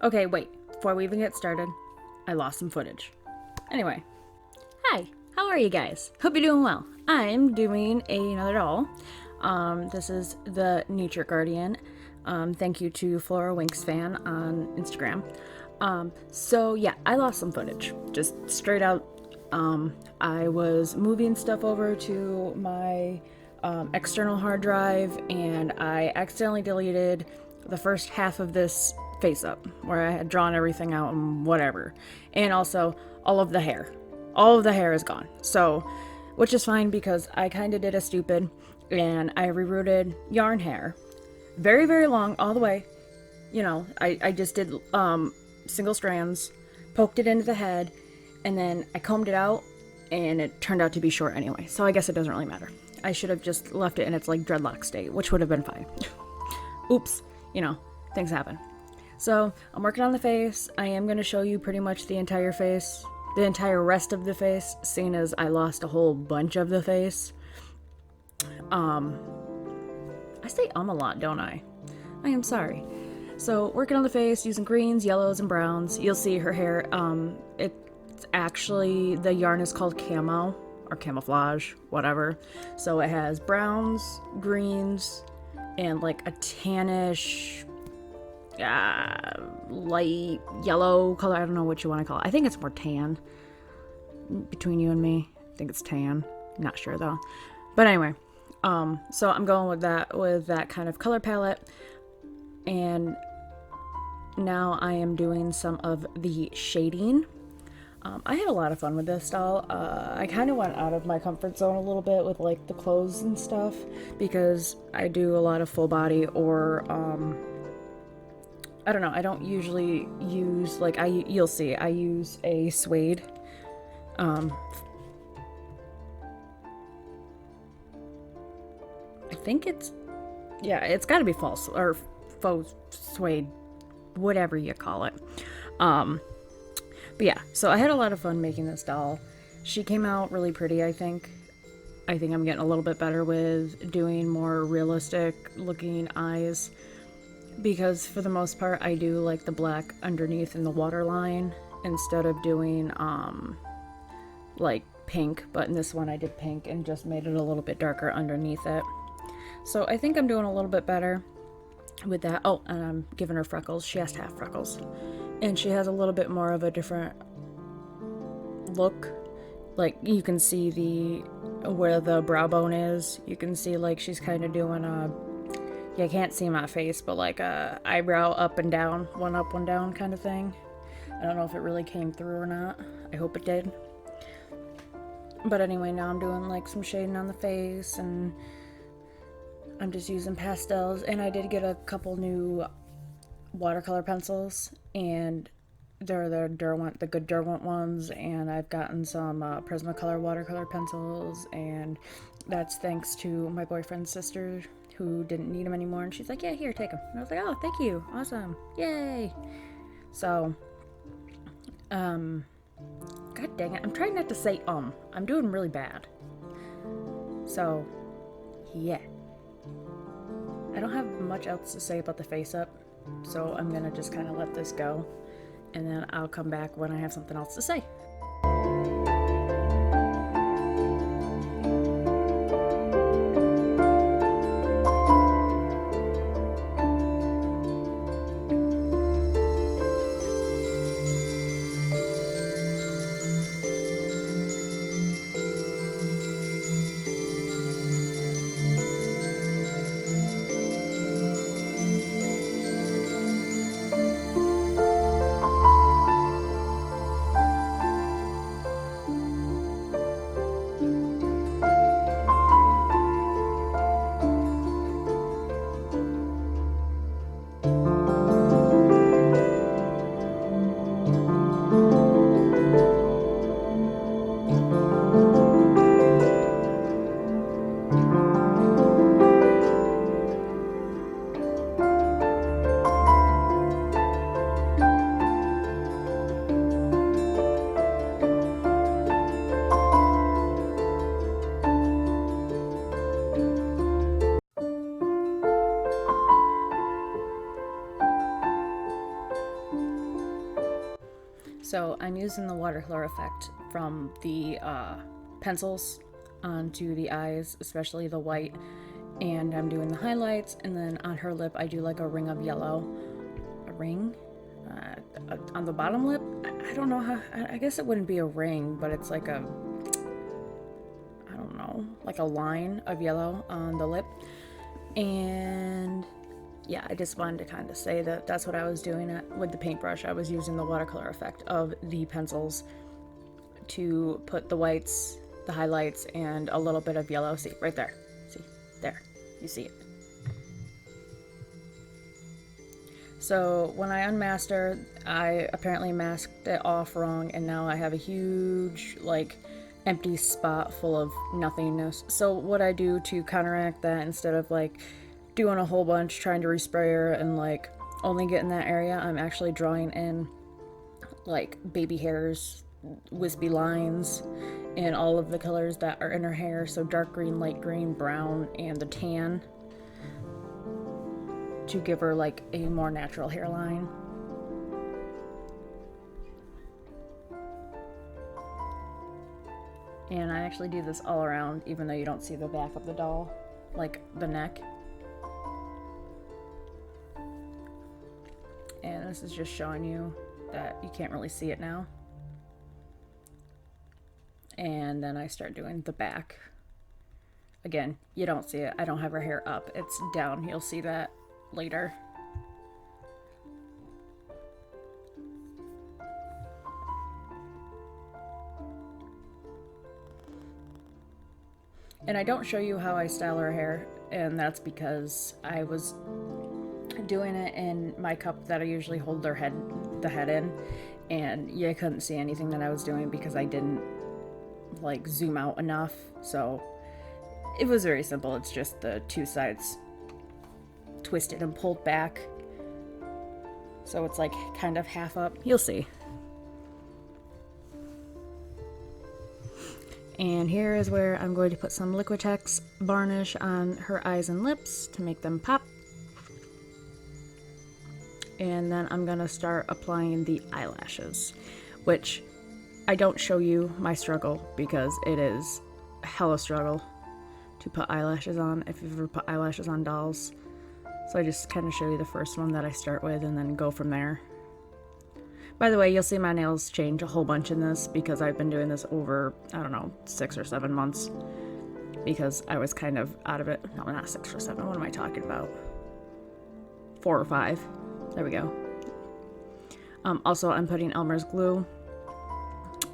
Okay, wait. Before we even get started, I lost some footage. Anyway, hi. How are you guys? Hope you're doing well. I'm doing another doll. This is the Nature Guardian. Thank you to Flora Winks fan on Instagram. So yeah, I lost some footage. Just straight out. I was moving stuff over to my external hard drive, and I accidentally deleted the first half of this face up where I had drawn everything out and whatever, and also all of the hair. All of the hair is gone. So, which is fine because I kind of did a stupid, and I rerouted yarn hair, very very long all the way. You know, I just did single strands, poked it into the head, and then I combed it out, and it turned out to be short anyway. So I guess it doesn't really matter. I should have just left it in its like dreadlock state, which would have been fine. Oops, you know, things happen. So I'm working on the face. I am going to show you pretty much the entire face, the entire rest of the face, seeing as I lost a whole bunch of the face. I say a lot, don't I? I am sorry. So working on the face using greens, yellows, and browns. You'll see her hair. It's actually, the yarn is called camo or camouflage, whatever. So it has browns, greens, and like a tannish, light yellow color. I don't know what you want to call it. I think it's more tan. Between you and me, I think it's tan. Not sure though. But anyway, so I'm going with that kind of color palette, and now I am doing some of the shading. I had a lot of fun with this doll. I kind of went out of my comfort zone a little bit with like the clothes and stuff because I do a lot of full body or I don't know. I don't usually use like you'll see I use a suede. I think it's got to be false or faux suede, whatever you call it. But yeah, so I had a lot of fun making this doll. She came out really pretty, I think. I'm getting a little bit better with doing more realistic looking eyes, because for the most part I do like the black underneath in the waterline instead of doing like pink, but in this one I did pink and just made it a little bit darker underneath it. So I think I'm doing a little bit better with that. Oh, and I'm giving her freckles. She has to have freckles. And she has a little bit more of a different look. Like you can see where the brow bone is. You can see like she's kind of doing you can't see my face, but like a eyebrow up and down, one up, one down kind of thing. I don't know if it really came through or not. I hope it did. But anyway, now I'm doing like some shading on the face, and I'm just using pastels, and I did get a couple new watercolor pencils, and they're the good Derwent ones, and I've gotten some Prismacolor watercolor pencils, and that's thanks to my boyfriend's sister who didn't need them anymore, and she's like, yeah, here, take them. And I was like, oh, thank you, awesome, yay. So god dang it, I'm trying not to say I'm doing really bad. So yeah, I don't have much else to say about the face up, so I'm gonna just kind of let this go, and then I'll come back when I have something else to say. So I'm using the watercolor effect from the pencils onto the eyes, especially the white, and I'm doing the highlights, and then on her lip I do like a ring of yellow. A ring? On the bottom lip? I don't know how, I guess it wouldn't be a ring, but it's like a, I don't know, like a line of yellow on the lip. And yeah, I just wanted to kind of say that that's what I was doing with the paintbrush. I was using the watercolor effect of the pencils to put the whites, the highlights, and a little bit of yellow. See, right there. See, there. You see it. So when I unmastered, I apparently masked it off wrong, and now I have a huge, like, empty spot full of nothingness. So what I do to counteract that, instead of, like, doing a whole bunch, trying to respray her and, like, only get in that area, I'm actually drawing in, like, baby hairs, wispy lines, and all of the colors that are in her hair. So dark green, light green, brown, and the tan, to give her like a more natural hairline. And I actually do this all around, even though you don't see the back of the doll, like the neck. And this is just showing you that you can't really see it now. And then I start doing the back. Again, you don't see it. I don't have her hair up. It's down. You'll see that later. And I don't show you how I style her hair, and that's because I was doing it in my cup that I usually hold the head in, and you couldn't see anything that I was doing because I didn't like zoom out enough. So it was very simple. It's just the two sides twisted and pulled back, so it's like kind of half up. You'll see. And here is where I'm going to put some Liquitex varnish on her eyes and lips to make them pop. And then I'm gonna start applying the eyelashes, which I don't show you my struggle because it is a hella struggle to put eyelashes on if you've ever put eyelashes on dolls. So I just kind of show you the first one that I start with and then go from there. By the way, you'll see my nails change a whole bunch in this because I've been doing this over, I don't know, 6 or 7 months, because I was kind of out of it. No, not 6 or 7. What am I talking about? 4 or 5. There we go. Also, I'm putting Elmer's glue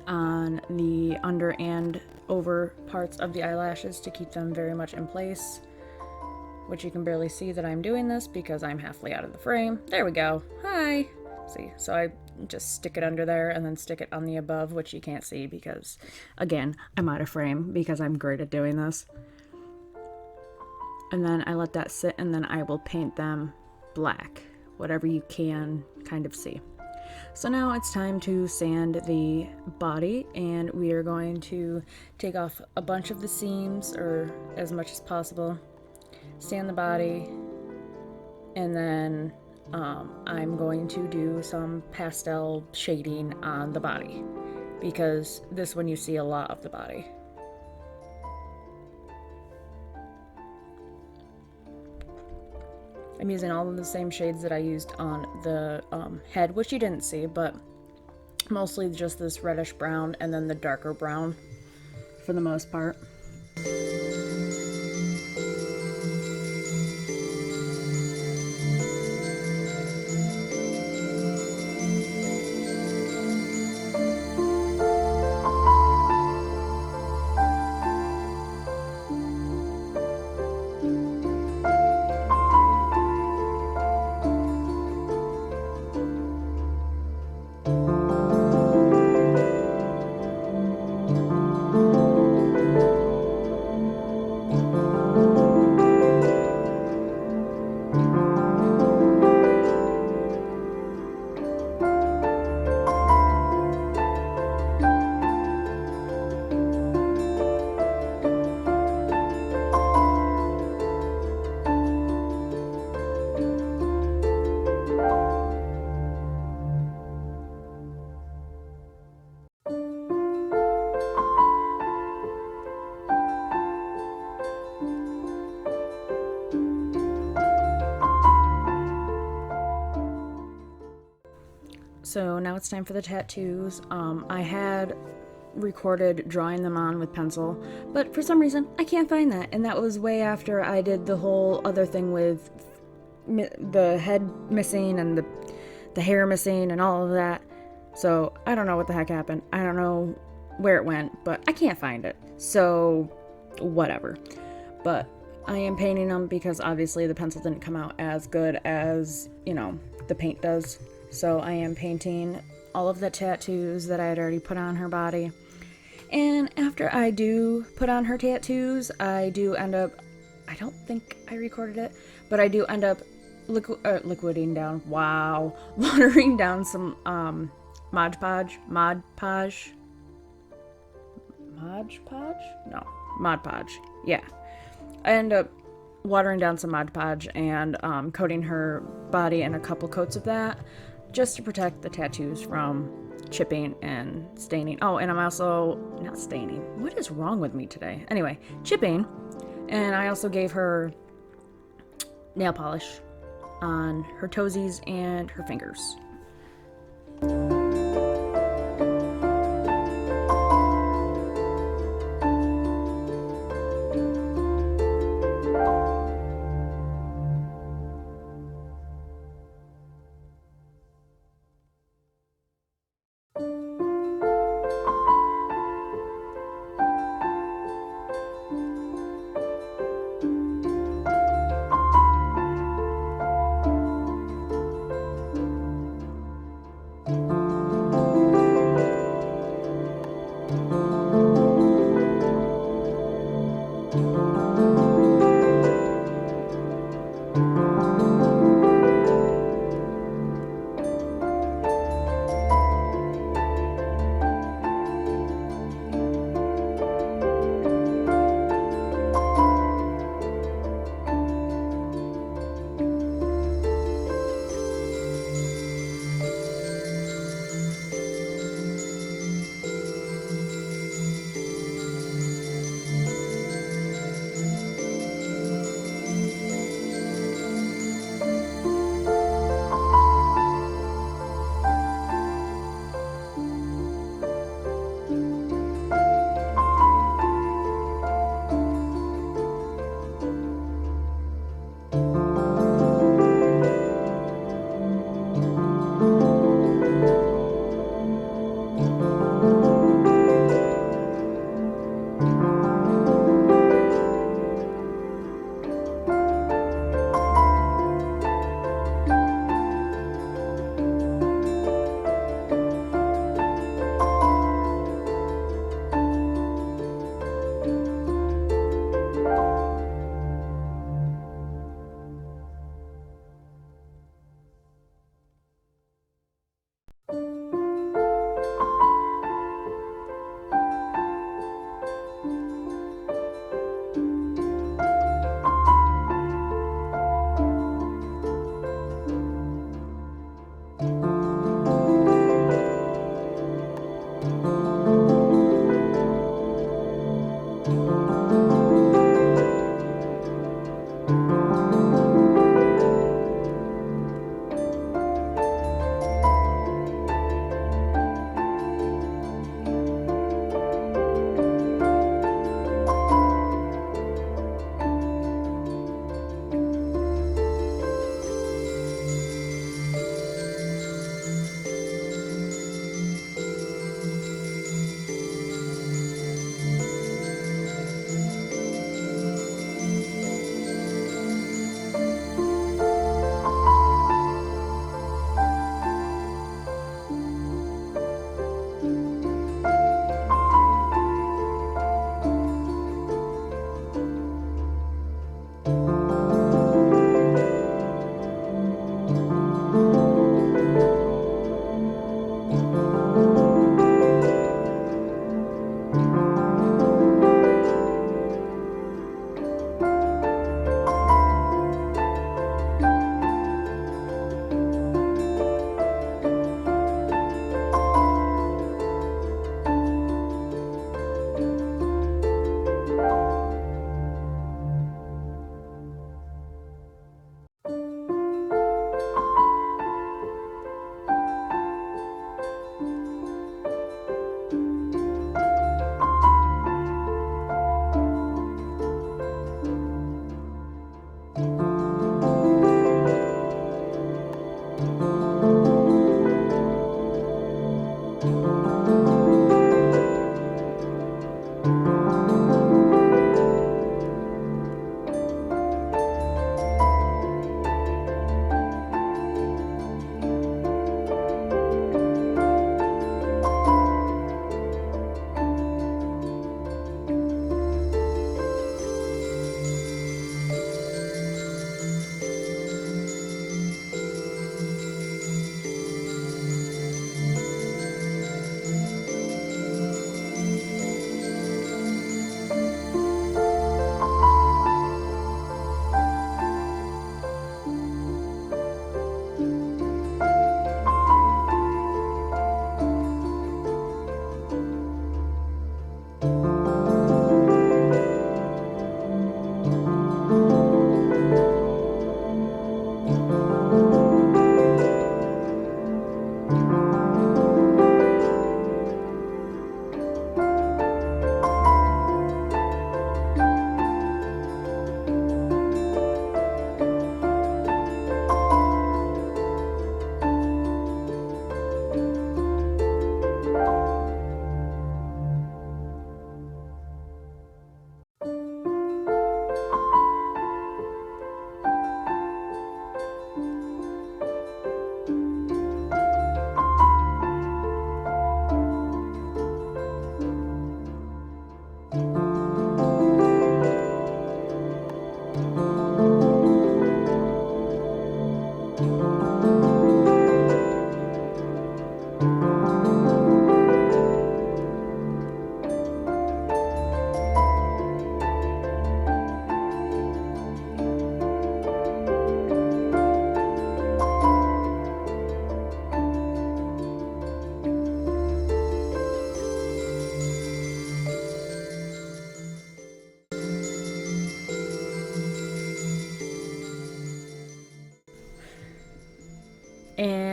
on the under and over parts of the eyelashes to keep them very much in place, which you can barely see that I'm doing this because I'm halfway out of the frame. There we go. Hi. See, so I just stick it under there and then stick it on the above, which you can't see because, again, I'm out of frame because I'm great at doing this. And then I let that sit, and then I will paint them black, whatever you can kind of see. So now it's time to sand the body, and we are going to take off a bunch of the seams, or as much as possible, sand the body, and then I'm going to do some pastel shading on the body, because this one you see a lot of the body. I'm using all of the same shades that I used on the head, which you didn't see, but mostly just this reddish brown and then the darker brown for the most part. so now it's time for the tattoos. I had recorded drawing them on with pencil, but for some reason I can't find that, and that was way after I did the whole other thing with the head missing and the hair missing and all of that. So I don't know what the heck happened. I don't know where it went, but I can't find it. So whatever. But I am painting them because obviously the pencil didn't come out as good as, the paint does. So I am painting all of the tattoos that I had already put on her body. And after I do put on her tattoos, I do end up, I don't think I recorded it, but I do end up watering down some Mod Podge? Yeah. I end up watering down some Mod Podge and coating her body in a couple coats of that just to protect the tattoos from chipping and staining. Oh, and I'm also not staining. What is wrong with me today? Anyway, chipping. And I also gave her nail polish on her toesies and her fingers.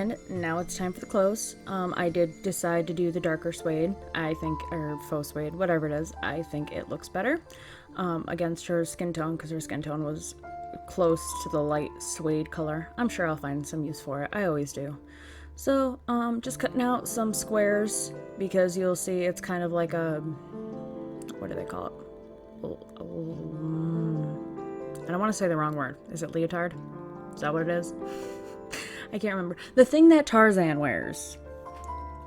And now it's time for the clothes. I did decide to do the darker suede, I think, or faux suede, whatever it is. I think it looks better against her skin tone, because her skin tone was close to the light suede color. I'm sure I'll find some use for it. I always do. So, just cutting out some squares, because you'll see it's kind of like a, what do they call it? I don't want to say the wrong word. Is it leotard? Is that what it is? I can't remember. The thing that Tarzan wears.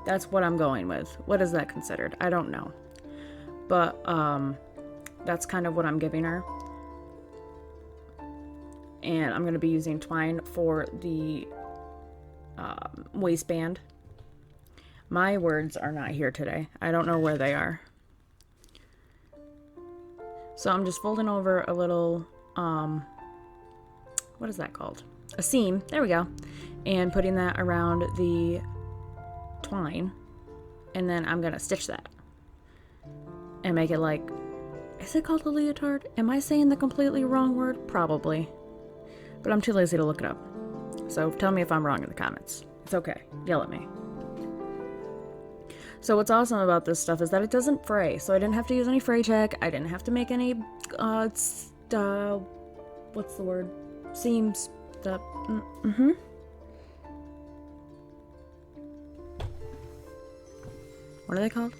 That's what I'm going with. What is that considered? I don't know. But, that's kind of what I'm giving her. And I'm going to be using twine for the waistband. My words are not here today. I don't know where they are. So I'm just folding over a little, what is that called? A seam. There we go. And putting that around the twine. And then I'm going to stitch that. And make it like, is it called a leotard? Am I saying the completely wrong word? Probably. But I'm too lazy to look it up. So tell me if I'm wrong in the comments. It's okay. Yell at me. So what's awesome about this stuff is that it doesn't fray. So I didn't have to use any fray check. I didn't have to make any, what's the word? Seams. What are they called?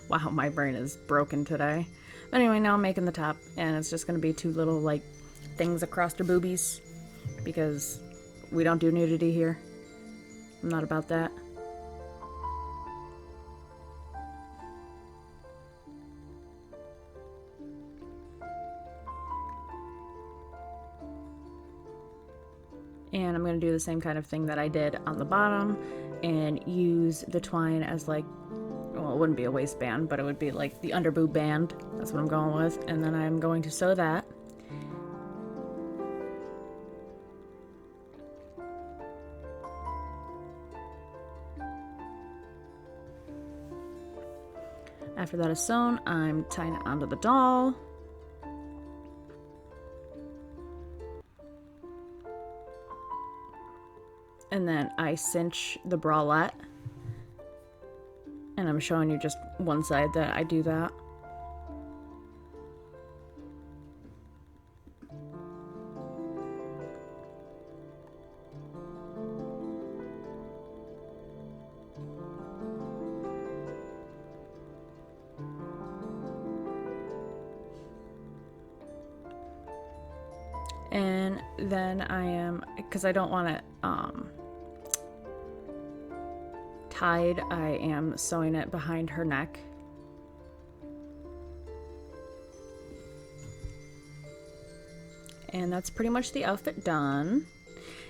Wow, my brain is broken today. But anyway, now I'm making the top, and it's just going to be two little, like, things across her boobies, because we don't do nudity here. I'm not about that. And I'm going to do the same kind of thing that I did on the bottom and use the twine as like, well, it wouldn't be a waistband, but it would be like the underboob band. That's what I'm going with. And then I'm going to sew that. After that is sewn, I'm tying it onto the doll. And then I cinch the bralette. And I'm showing you just one side that I do that. And then I am, because I don't want it tied, I am sewing it behind her neck. And that's pretty much the outfit done.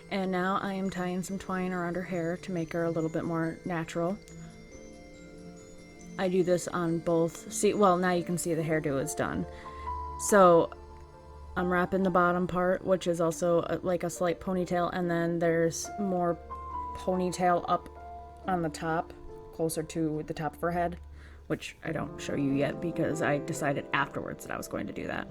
And now I am tying some twine around her hair to make her a little bit more natural. I do this on both, see, well, now you can see the hairdo is done. So I'm wrapping the bottom part, which is also like a slight ponytail, and then there's more ponytail up on the top, closer to the top of her head, which I don't show you yet because I decided afterwards that I was going to do that.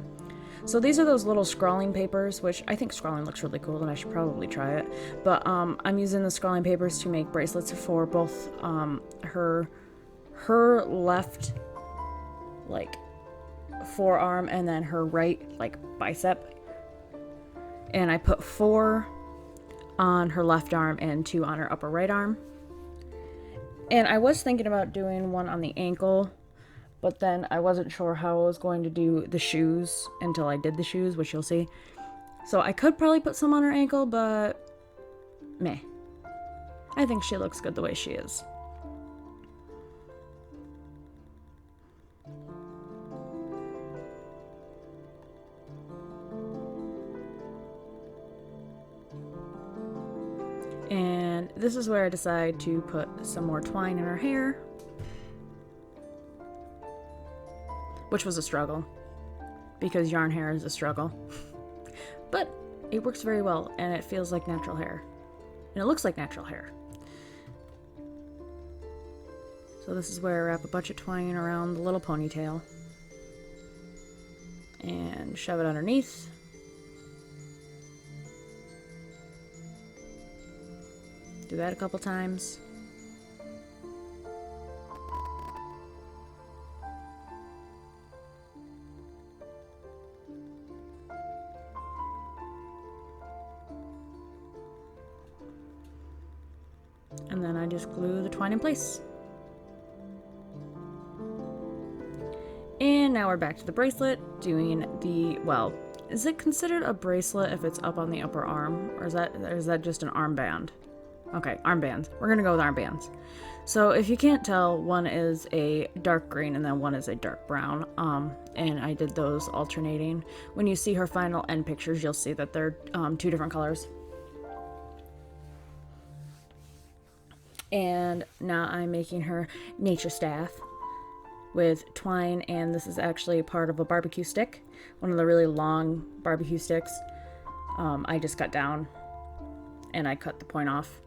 So these are those little scrawling papers, which I think scrawling looks really cool and I should probably try it. But I'm using the scrawling papers to make bracelets for both her left, like, forearm and then her right, like, bicep. And I put 4 on her left arm and 2 on her upper right arm. And I was thinking about doing one on the ankle, but then I wasn't sure how I was going to do the shoes until I did the shoes, which you'll see. So I could probably put some on her ankle, but meh. I think she looks good the way she is. And this is where I decide to put some more twine in her hair, which was a struggle because yarn hair is a struggle. But it works very well and it feels like natural hair. And it looks like natural hair. So this is where I wrap a bunch of twine around the little ponytail and shove it underneath. Do that a couple times. And then I just glue the twine in place. And now we're back to the bracelet, doing the, well, is it considered a bracelet if it's up on the upper arm? Or is that just an armband? Okay, armbands. We're gonna go with armbands. So if you can't tell, one is a dark green and then one is a dark brown. And I did those alternating. When you see her final end pictures, you'll see that they're 2 different colors. And now I'm making her nature staff with twine, and this is actually part of a barbecue stick, one of the really long barbecue sticks. I just cut down and I cut the point off.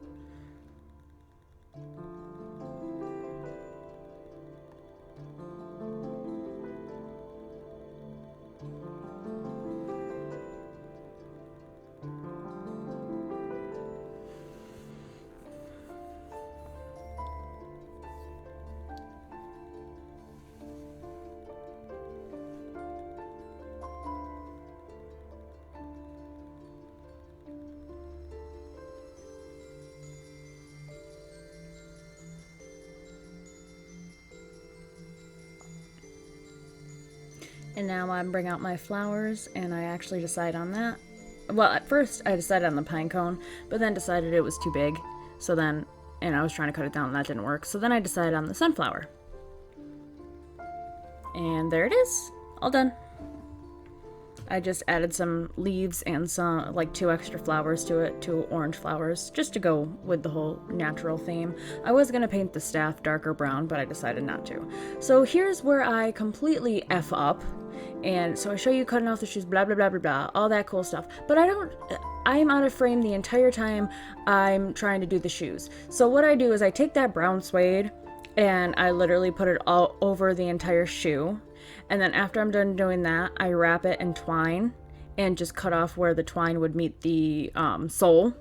And now I bring out my flowers, and I actually decide on that. Well, at first I decided on the pine cone, but then decided it was too big. So then, and I was trying to cut it down and that didn't work. So then I decided on the sunflower. And there it is, all done. I just added some leaves and some, like 2 extra flowers to it, 2 orange flowers, just to go with the whole natural theme. I was gonna paint the staff darker brown, but I decided not to. So here's where I completely F up. And so I show you cutting off the shoes, blah, blah, blah, blah, blah, all that cool stuff. But I'm out of frame the entire time I'm trying to do the shoes. So what I do is I take that brown suede and I literally put it all over the entire shoe. And then after I'm done doing that, I wrap it in twine and just cut off where the twine would meet the sole.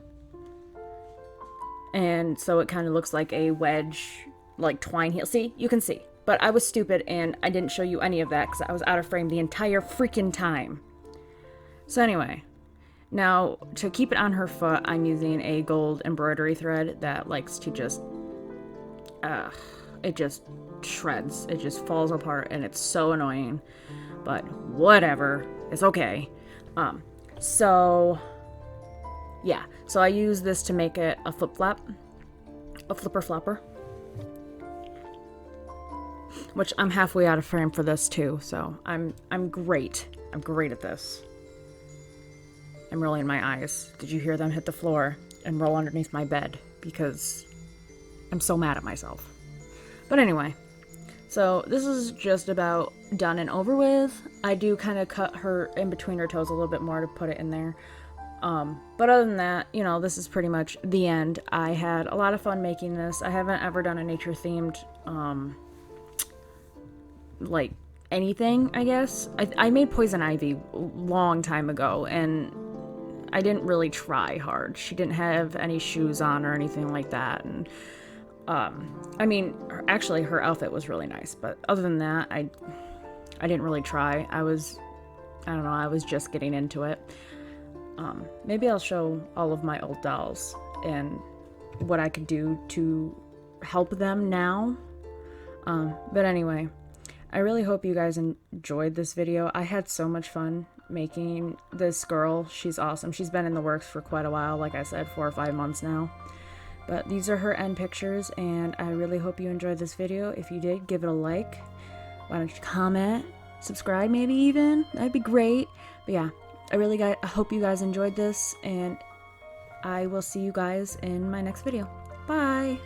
And so it kind of looks like a wedge, like twine heel. See, you can see. But I was stupid and I didn't show you any of that because I was out of frame the entire freaking time. So anyway, now to keep it on her foot, I'm using a gold embroidery thread that likes to just, it just shreds. It just falls apart and it's so annoying. But whatever, it's okay. So yeah, so I use this to make it a flip-flap, a flipper-flopper. Which I'm halfway out of frame for this too, so I'm great. I'm great at this. I'm rolling my eyes. Did you hear them hit the floor and roll underneath my bed? Because I'm so mad at myself. But anyway, so this is just about done and over with. I do kind of cut her in between her toes a little bit more to put it in there. But other than that, you know, this is pretty much the end. I had a lot of fun making this. I haven't ever done a nature themed, like anything, I guess. I made Poison Ivy a long time ago and I didn't really try hard. She didn't have any shoes on or anything like that. And, I mean, actually her outfit was really nice, but other than that, I didn't really try. I don't know, I was just getting into it. Maybe I'll show all of my old dolls and what I could do to help them now. But anyway, I really hope you guys enjoyed this video. I had so much fun making this girl. She's awesome. She's been in the works for quite a while, like I said, 4 or 5 months now. But these are her end pictures, and I really hope you enjoyed this video. If you did, give it a like. Why don't you comment, subscribe maybe even? That'd be great. But yeah, I hope you guys enjoyed this, and I will see you guys in my next video. Bye!